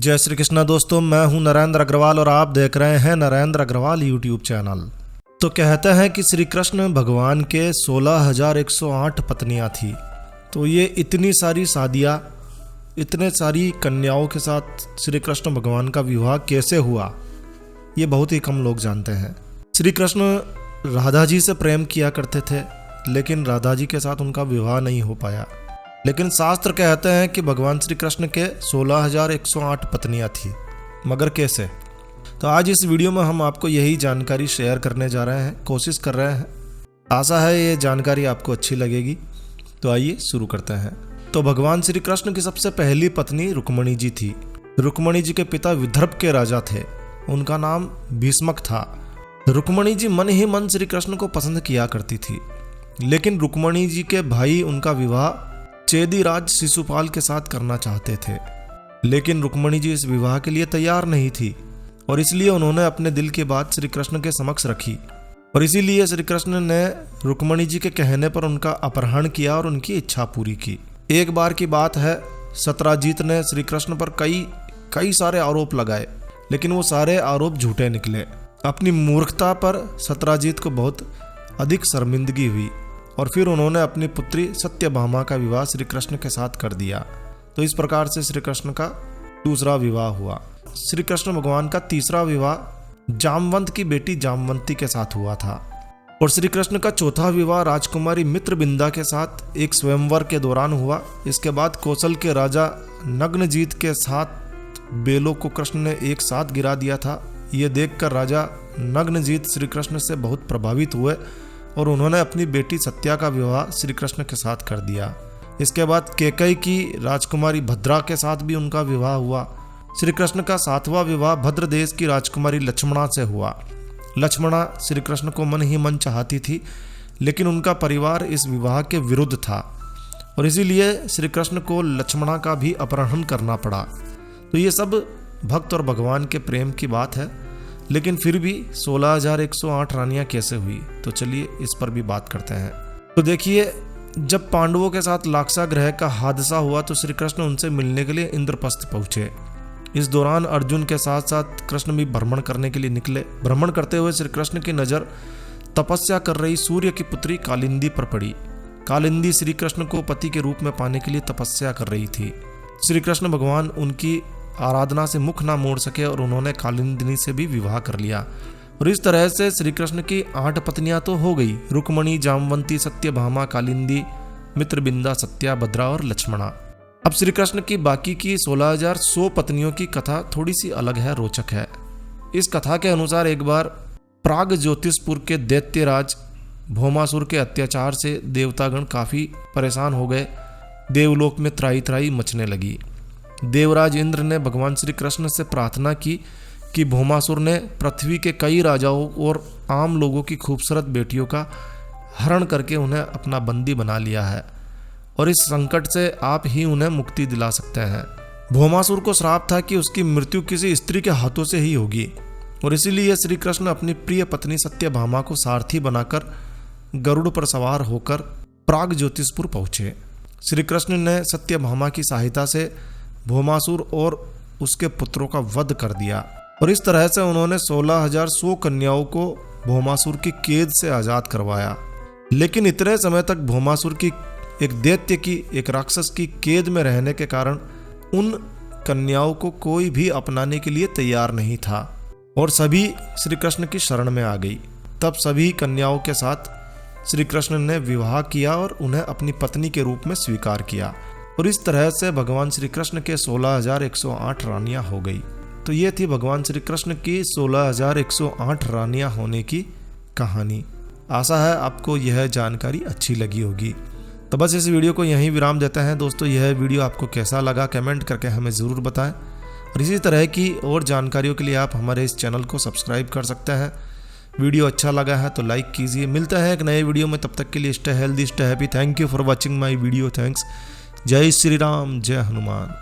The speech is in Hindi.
जय श्री कृष्णा दोस्तों, मैं हूं नरेंद्र अग्रवाल और आप देख रहे हैं नरेंद्र अग्रवाल यूट्यूब चैनल। तो कहते हैं कि श्री कृष्ण भगवान के 16,108 पत्नियां थी। तो ये इतनी सारी शादियां, इतने सारी कन्याओं के साथ श्री कृष्ण भगवान का विवाह कैसे हुआ, ये बहुत ही कम लोग जानते हैं। श्री कृष्ण राधा जी से प्रेम किया करते थे, लेकिन राधा जी के साथ उनका विवाह नहीं हो पाया। लेकिन शास्त्र कहते हैं कि भगवान श्री कृष्ण के 16,108 पत्नियां थी, मगर कैसे? तो आज इस वीडियो में हम आपको यही जानकारी शेयर करने जा रहे हैं, कोशिश कर रहे हैं। आशा है ये जानकारी आपको अच्छी लगेगी। तो आइए शुरू करते हैं। तो भगवान श्री कृष्ण की सबसे पहली पत्नी रुक्मणी जी थी। रुक्मणी जी के पिता विदर्भ के राजा थे, उनका नाम भीष्मक था। रुक्मणी जी मन ही मन श्री कृष्ण को पसंद किया करती थी, लेकिन रुक्मणी जी के भाई उनका विवाह चेदीराज शिशुपाल के साथ करना चाहते थे। लेकिन रुक्मणी जी इस विवाह के लिए तैयार नहीं थी और इसलिए उन्होंने अपने दिल की बात श्री कृष्ण के समक्ष रखी और इसीलिए श्री कृष्ण ने रुक्मणी जी के कहने पर उनका अपहरण किया और उनकी इच्छा पूरी की। एक बार की बात है, सत्राजीत ने श्री कृष्ण पर कई सारे आरोप लगाए, लेकिन वो सारे आरोप झूठे निकले। अपनी मूर्खता पर सत्राजीत को बहुत अधिक शर्मिंदगी हुई और फिर उन्होंने अपनी पुत्री सत्यभामा का विवाह श्री कृष्ण के साथ कर दिया। तो इस प्रकार से श्री कृष्ण का दूसरा विवाह हुआ। श्री कृष्ण भगवान का तीसरा विवाह जामवंत की बेटी जामवंती के साथ हुआ था और श्री कृष्ण का चौथा विवाह राजकुमारी मित्रबिंदा के साथ एक स्वयंवर के दौरान हुआ। इसके बाद कौशल के राजा नग्नजीत के साथ बेलों को कृष्ण ने एक साथ गिरा दिया था। ये देखकर राजा नग्नजीत श्री कृष्ण से बहुत प्रभावित हुए और उन्होंने अपनी बेटी सत्या का विवाह श्री कृष्ण के साथ कर दिया। इसके बाद कैकेयी की राजकुमारी भद्रा के साथ भी उनका विवाह हुआ। श्री कृष्ण का सातवां विवाह भद्र देश की राजकुमारी लक्ष्मणा से हुआ। लक्ष्मणा श्री कृष्ण को मन ही मन चाहती थी, लेकिन उनका परिवार इस विवाह के विरुद्ध था और इसीलिए श्री कृष्ण को लक्ष्मणा का भी अपहरण करना पड़ा। तो ये सब भक्त और भगवान के प्रेम की बात है, लेकिन फिर भी 16,108 रानियां कैसे हुई, तो चलिए इस पर भी बात करते हैं। तो देखिए, जब पांडवों के साथ लाक्षागृह का हादसा हुआ तो श्री कृष्ण उनसे मिलने के लिए इंद्रप्रस्थ पहुंचे। इस दौरान अर्जुन के साथ साथ कृष्ण भी भ्रमण करने के लिए निकले। भ्रमण करते हुए श्री कृष्ण की नज़र तपस्या कर रही सूर्य की पुत्री कालिंदी पर पड़ी। कालिंदी श्री कृष्ण को पति के रूप में पाने के लिए तपस्या कर रही थी। श्री कृष्ण भगवान उनकी आराधना से मुख ना मोड़ सके और उन्होंने कालिंदिनी से भी विवाह कर लिया और इस तरह से श्री कृष्ण की 8 पत्नियां तो हो गई, रुक्मणी, जामवंती, सत्यभामा, कालिंदी, मित्रबिंदा, सत्या, भद्रा और लक्ष्मणा। अब श्री कृष्ण की बाकी की 16,100 पत्नियों की कथा थोड़ी सी अलग है, रोचक है। इस कथा के अनुसार एक बार प्राग ज्योतिषपुर के दैत्यराज भौमासुर के अत्याचार से देवतागण काफी परेशान हो गए। देवलोक में त्राही त्राही मचने लगी। देवराज इंद्र ने भगवान श्री कृष्ण से प्रार्थना की कि भौमासुर ने पृथ्वी के कई राजाओं और आम लोगों की खूबसूरत बेटियों का हरण करके उन्हें अपना बंदी बना लिया है और इस संकट से आप ही उन्हें मुक्ति दिला सकते हैं। भौमासुर को श्राप था कि उसकी मृत्यु किसी स्त्री के हाथों से ही होगी और इसीलिए श्री कृष्ण अपनी प्रिय पत्नी सत्यभामा को सारथी बनाकर गरुड़ पर सवार होकर प्राग ज्योतिषपुर पहुंचे। श्री कृष्ण ने सत्यभामा की सहायता से भौमासुर और उसके पुत्रों का वध कर दिया और इस तरह से उन्होंने 16,100 कन्याओं को भौमासुर की कैद से आजाद करवाया। लेकिन इतने समय तक भौमासुर की एक दैत्य की, एक राक्षस की कैद में रहने के कारण उन कन्याओं को कोई भी अपनाने के लिए तैयार नहीं था और सभी श्री कृष्ण की शरण में आ गई। तब सभी कन्याओं के साथ श्री कृष्ण ने विवाह किया और उन्हें अपनी पत्नी के रूप में स्वीकार किया और इस तरह से भगवान श्री कृष्ण के 16,108 रानियां हो गई। तो ये थी भगवान श्री कृष्ण की 16,108 रानियां होने की कहानी। आशा है आपको यह जानकारी अच्छी लगी होगी। तो बस इस वीडियो को यहीं विराम देते हैं दोस्तों। यह वीडियो आपको कैसा लगा कमेंट करके हमें ज़रूर बताएं और इसी तरह की और जानकारियों के लिए आप हमारे इस चैनल को सब्सक्राइब कर सकते हैं। वीडियो अच्छा लगा है तो लाइक कीजिए। मिलता है एक नए वीडियो में, तब तक के लिए stay healthy, stay happy. Thank you for watching my video. Thanks. जय श्री राम, जय हनुमान।